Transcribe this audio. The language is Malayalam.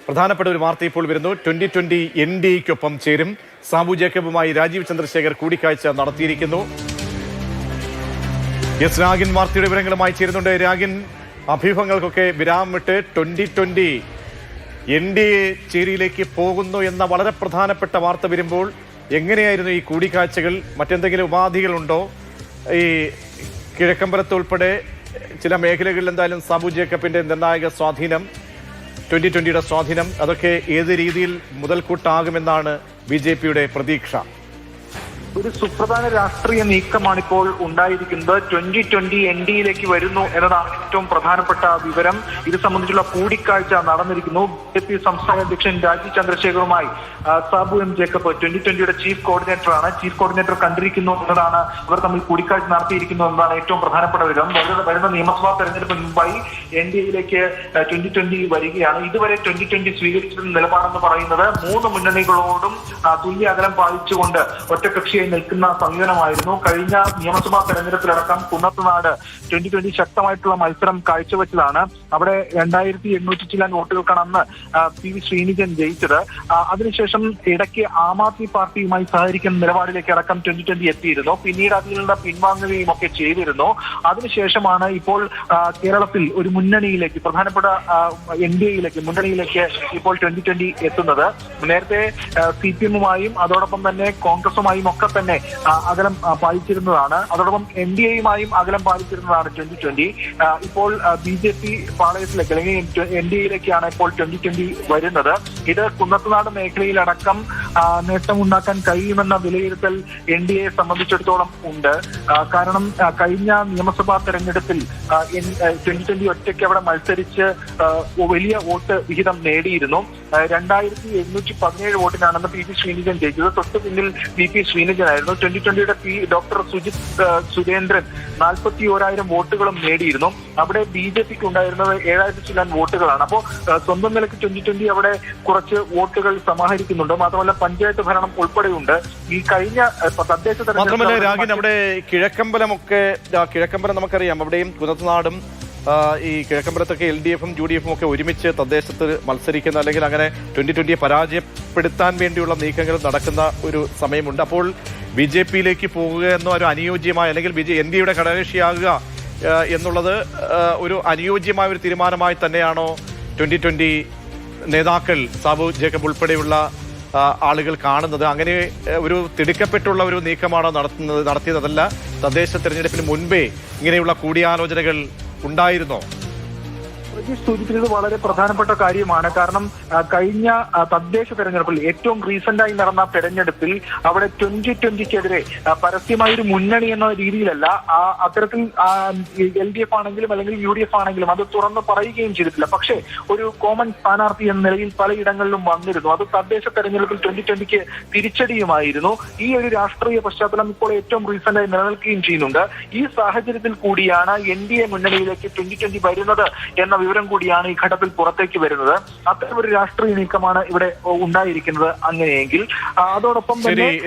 പ്രധാനപ്പെട്ട ഒരു വാർത്ത ഇപ്പോൾ വരുന്നു. 2020 NDAയ്ക്കൊപ്പം ചേരും. സാബു ജേക്കബുമായി രാജീവ് ചന്ദ്രശേഖർ കൂടിക്കാഴ്ച നടത്തിയിരിക്കുന്നു. എസ് രാഗിൻ വാർത്തയുടെ വിവരങ്ങളുമായി ചേരുന്നുണ്ട്. രാഗിൻ, അഭ്യൂഹങ്ങൾക്കൊക്കെ വിരാമമിട്ട് 2020 NDA ചേരിയിലേക്ക് പോകുന്നു എന്ന വളരെ പ്രധാനപ്പെട്ട വാർത്ത വരുമ്പോൾ എങ്ങനെയായിരുന്നു ഈ കൂടിക്കാഴ്ചകൾ? മറ്റെന്തെങ്കിലും ഉപാധികളുണ്ടോ? ഈ കിഴക്കമ്പലത്ത് ഉൾപ്പെടെ ചില മേഖലകളിൽ എന്തായാലും സാബു ജേക്കബിന്റെ നിർണായക സ്വാധീനം, 2020യുടെ സ്വാധീനം, അതൊക്കെ ഏത് രീതിയിൽ മുതൽക്കൂട്ടാകുമെന്നാണ് BJPയുടെ പ്രതീക്ഷ? ഒരു സുപ്രധാന രാഷ്ട്രീയ നീക്കമാണ് ഇപ്പോൾ ഉണ്ടായിരിക്കുന്നത്. 2020 NDAയിലേക്ക് വരുന്നു എന്നതാണ് ഏറ്റവും പ്രധാനപ്പെട്ട വിവരം. ഇത് സംബന്ധിച്ചുള്ള കൂടിക്കാഴ്ച നടന്നിരിക്കുന്നു. BJP സംസ്ഥാന അധ്യക്ഷൻ രാജീവ് ചന്ദ്രശേഖറുമായി സാബു എം ജേക്കബ് 2020യുടെ ചീഫ് കോർഡിനേറ്ററാണ്. ചീഫ് കോർഡിനേറ്റർ കണ്ടിരിക്കുന്നു എന്നതാണ്, അവർ തമ്മിൽ കൂടിക്കാഴ്ച നടത്തിയിരിക്കുന്നു എന്നതാണ് ഏറ്റവും പ്രധാനപ്പെട്ട വിവരം. വരുന്ന നിയമസഭാ തെരഞ്ഞെടുപ്പിന് മുമ്പായി NDAയിലേക്ക് 2020 വരികയാണ്. ഇതുവരെ 2020 സ്വീകരിച്ചിരുന്ന നിലപാടെന്ന് പറയുന്നത് 3 മുന്നണികളോടും തുല്യ അകലം പാലിച്ചുകൊണ്ട് ഒറ്റകക്ഷിയായി നിൽക്കുന്ന സമീപനമായിരുന്നു. കഴിഞ്ഞ നിയമസഭാ തെരഞ്ഞെടുപ്പിലടക്കം കുന്നത്തുനാട് 2020 ശക്തമായിട്ടുള്ള മത്സരം കാഴ്ചവെച്ചതാണ്. അവിടെ 2800 ചില്ലാൻ വോട്ടുകൾക്കാണ് അന്ന് PV ശ്രീനിജൻ ജയിച്ചത്. അതിനുശേഷം ഇടയ്ക്ക് ആം ആദ്മി പാർട്ടിയുമായി സഹകരിക്കുന്ന നിലപാടിലേക്ക് അടക്കം 2020 എത്തിയിരുന്നു. പിന്നീട് അതിൽ നിന്ന് പിൻവാങ്ങുകയും ഒക്കെ ചെയ്തിരുന്നു. അതിനുശേഷമാണ് ഇപ്പോൾ കേരളത്തിൽ ഒരു മുന്നണിയിലേക്ക്, പ്രധാനപ്പെട്ട NDAയിലേക്ക്, മുന്നണിയിലേക്ക് ഇപ്പോൾ 2020 എത്തുന്നത്. നേരത്തെ CPM-ഉമായും അതോടൊപ്പം തന്നെ കോൺഗ്രസുമായും ഒക്കെ തന്നെ അകലം പാലിച്ചിരുന്നതാണ്. അതോടൊപ്പം NDAയുമായും അകലം പാലിച്ചിരുന്നതാണ് 2020. ഇപ്പോൾ BJP പാളയത്തിലേക്ക് അല്ലെങ്കിൽ NDAയിലേക്കാണ് ഇപ്പോൾ 2020 വരുന്നത്. ഇത് കുന്നത്തുനാട് മേഖലയിലടക്കം നേട്ടമുണ്ടാക്കാൻ കഴിയുമെന്ന വിലയിരുത്തൽ NDAയെ സംബന്ധിച്ചിടത്തോളം ഉണ്ട്. കാരണം കഴിഞ്ഞ നിയമസഭാ തെരഞ്ഞെടുപ്പിൽ 2020 ഒറ്റയ്ക്ക് അവിടെ മത്സരിച്ച് വലിയ വോട്ട് വിഹിതം നേടിയിരുന്നു. 2817 വോട്ടിനാണെന്ന് PV ശ്രീനിജൻ ജയിച്ചത്. തൊട്ടു പിന്നിൽ VP ശ്രീനിജനായിരുന്നു. 2020യുടെ ഡോക്ടർ സുജിത് സുരേന്ദ്രൻ 41,000 വോട്ടുകളും നേടിയിരുന്നു. അവിടെ BJPക്ക് ഉണ്ടായിരുന്നത് 7,000 ചില്ലാൻ വോട്ടുകളാണ്. അപ്പോൾ സ്വന്തം നിലയ്ക്ക് 2020 അവിടെ കുറച്ച് വോട്ടുകൾ സമാഹരിക്കുന്നുണ്ട്. മാത്രമല്ല പഞ്ചായത്ത് ഭരണം ഉൾപ്പെടെയുണ്ട്. ഈ കഴിഞ്ഞ തദ്ദേശ തെരഞ്ഞെടുപ്പ് അവിടെ കിഴക്കമ്പലം നമുക്കറിയാം. അവിടെയും കുന്നത്തുനാടും ഈ കിഴക്കമ്പലത്തൊക്കെ LDF-ഉം UDF-ഉം ഒക്കെ ഒരുമിച്ച് തദ്ദേശത്ത് മത്സരിക്കുന്ന, അല്ലെങ്കിൽ അങ്ങനെ 2020യെ പരാജയപ്പെടുത്താൻ വേണ്ടിയുള്ള നീക്കങ്ങൾ നടക്കുന്ന ഒരു സമയമുണ്ട്. അപ്പോൾ BJPയിലേക്ക് പോകുക എന്ന ഒരു അനുയോജ്യമായ, അല്ലെങ്കിൽ NDAയുടെ ഘടകകക്ഷിയാകുക എന്നുള്ളത് ഒരു അനുയോജ്യമായ ഒരു തീരുമാനമായി തന്നെയാണോ 2020 നേതാക്കൾ, സാബു ജേക്കബ് ഉൾപ്പെടെയുള്ള ആളുകൾ കാണുന്നത്? അങ്ങനെ ഒരു തിടുക്കപ്പെട്ടുള്ള ഒരു നീക്കമാണോ നടത്തിയതല്ല? തദ്ദേശ തെരഞ്ഞെടുപ്പിന് മുൻപേ ഇങ്ങനെയുള്ള കൂടിയാലോചനകൾ ഉണ്ടായിരുന്നോ? സൂചിപ്പിച്ചത് വളരെ പ്രധാനപ്പെട്ട കാര്യമാണ്. കാരണം കഴിഞ്ഞ തദ്ദേശ തെരഞ്ഞെടുപ്പിൽ, ഏറ്റവും റീസെന്റായി നടന്ന തെരഞ്ഞെടുപ്പിൽ, അവിടെ 2020ക്കെതിരെ പരസ്യമായൊരു മുന്നണി എന്ന രീതിയിലല്ല, അത്തരത്തിൽ LDF ആണെങ്കിലും അല്ലെങ്കിൽ UDF ആണെങ്കിലും അത് തുറന്ന് പറയുകയും ചെയ്തിട്ടില്ല. പക്ഷേ ഒരു കോമൺ സ്ഥാനാർത്ഥി എന്ന നിലയിൽ പലയിടങ്ങളിലും വന്നിരുന്നു. അത് തദ്ദേശ തെരഞ്ഞെടുപ്പിൽ 2020ക്ക് തിരിച്ചടിയുമായിരുന്നു. ഈ ഒരു രാഷ്ട്രീയ പശ്ചാത്തലം ഇപ്പോൾ ഏറ്റവും റീസെന്റായി നിലനിൽക്കുകയും ചെയ്യുന്നുണ്ട്. ഈ സാഹചര്യത്തിൽ കൂടിയാണ് NDA മുന്നണിയിലേക്ക് 2020 വരുന്നത് എന്ന വിവരം കൂടിയാണ് ഈ ഘട്ടത്തിൽ പുറത്തേക്ക് വരുന്നത്. അത്തരം ഒരു രാഷ്ട്രീയ നീക്കമാണ് ഇവിടെ ഉണ്ടായിരിക്കുന്നത്. അങ്ങനെയെങ്കിൽ അതോടൊപ്പം തന്നെ